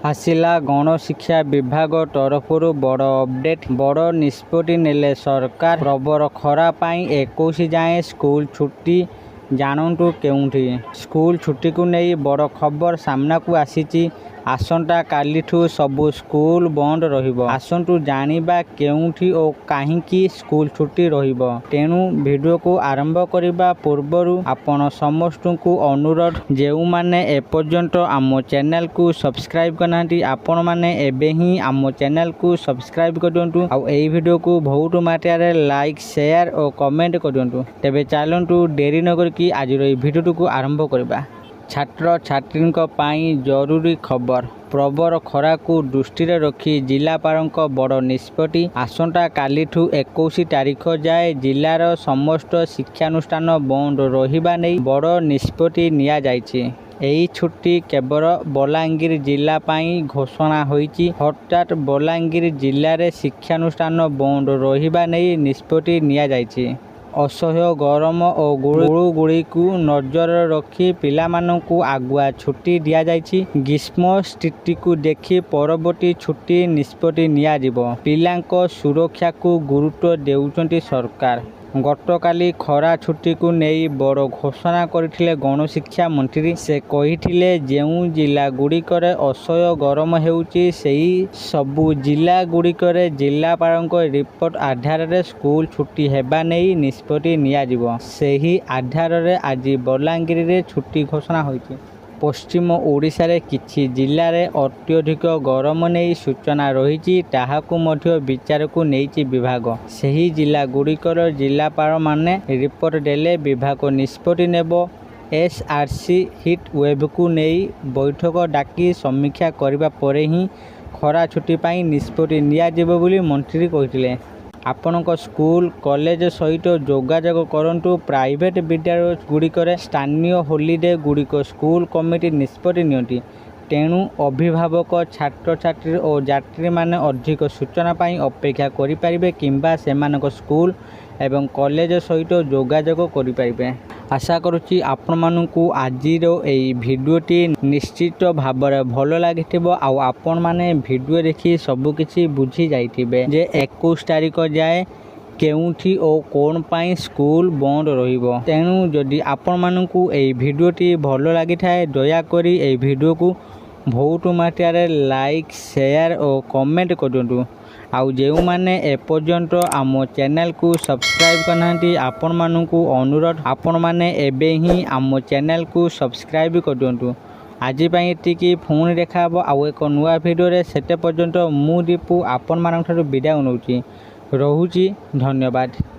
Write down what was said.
आसिला गणशिक्षा विभाग तरफरु बड़ अपडेट बड़ निष्पत्ति नेले सरकार। प्रबर खरा पाई 21 जाए स्कूल छुट्टी जानतु केउठी। स्कूल छुट्टी को नहीं बड़ खबर सामना को आसीची। आसंता कालीठू सबु स्कूल बंद रहिबो। आसंतु जानिबा केउठी ओ काहींकी स्कूल छुट्टी रहिबो। तेणु वीडियो को आरंभ करिबा पूर्वरु आपण समस्तଙ୍କୁ अनुरोध जेउ माने एपर्यंत आम चैनल को सब्सक्राइब करनांती आपण माने एबे ही आम चैनल को सब्सक्राइब करदियंतु। आ एई वीडियो को बहुत मात्रा लाइक शेयर और कमेंट करदियंतु। तेबे चलंतु देरी न करके आज एई वीडियो को आरंभ करिबा। छात्र छात्री पाई जरूरी खबर। प्रबर खरा को दृष्टि रखी जिलापाल बड़ निष्पत्ति। आसंता कालीठू 21 तारीख जाए जिलार समस्त शिक्षानुष्ठान बंद रहिबा नै बड़ निष्पत्ति निया जायछि। एही छुट्टी केवल बलांगीर जिला पाई घोषणा होईछि। हठात बलांगीर जिले में शिक्षानुष्ठान बंद रहिबा नै निष्पत्ति निया जायछि। असह्य गरम और गुड़ुगुड़ी को नजर रखी पिलामानंकु आगुआ छुट्टी दिया जायछि। ग्रीष्म स्थिति को देखि परवर्ती छुट्टी निष्पत्ति निया जिवो। पिलांको सुरक्षा को गुरुत्व देउछन्ति सरकार। गतकाली खरा छुट्टी को नहीं बड़ घोषणा करथिले गणशिक्षा मंत्री। से कहिथिले जेउ जिला गुड़िकर असह्य गरम हेउछि सेही सबु जिला गुड़िकर जिलापालक रिपोर्ट आधार रे स्कूल छुट्टी हेबा नहीं निष्पत्ति निया जिवो। सेही आधार रे आज बलांगीर रे छुट्टी घोषणा होइछि। पश्चिम ओडिशा रे किछि जिल्ला रे अत्यधिक गरम नहीं सूचना रही ताहाकु मध्य विचार को नहीं विभाग। सही जिला गुड़िकर जिलापाल माने रिपोर्ट देले विभाग निष्पत्ति नेबो। एसआरसी हिट वेव को नहीं बैठक डाकी समीक्षा करबा परे ही खरा छुट्टी पाई निष्पत्ति निया जिवो बोली मंत्री कहिथिले। आपणक स्कूल कॉलेज सहित जोगाजोग करंतु। प्राइवेट विद्यालय गुड़िकर स्थानीय हॉलिडे गुड़िक स्कूल कमिटी निष्पत्ति नियंती। तेणु अभिभावक छात्र छात्री और यात्री माने अधिक सूचना पाई अपेक्षा करि परिबे किंबा सेमानक स्कूल एवं कॉलेज सहित जोगाजोग करि परिबे। आशा करुच्ची आपण मानू आज भिडियोटी निश्चित भाव भल लगी। आपण मैंने भिडियो देखी सबकि बुझी जाइए जे 21 तारीख जाए केउठी और कौन पाई स्कूल बंद रहिबो। तेणु जदि आपण मानू भिडियोटी भल लगी थाए दयाकोरी ए भिडियो को बहुत मात्रा लाइक शेयर और कमेंट करदियंतु। आउ जेउ माने एपर्यंत आम चैनल को सब्सक्राइब करनांती आपण मानू अनुरोध आपण माने एबे ही आम चैनल को सब्सक्राइब करदियंतु। आज पई एतिकी फोन देखा आउ एक नुआ वीडियो रे सेते पर्यंत मु दीपू आपण मानक विदाय नउची। रहुची धन्यवाद।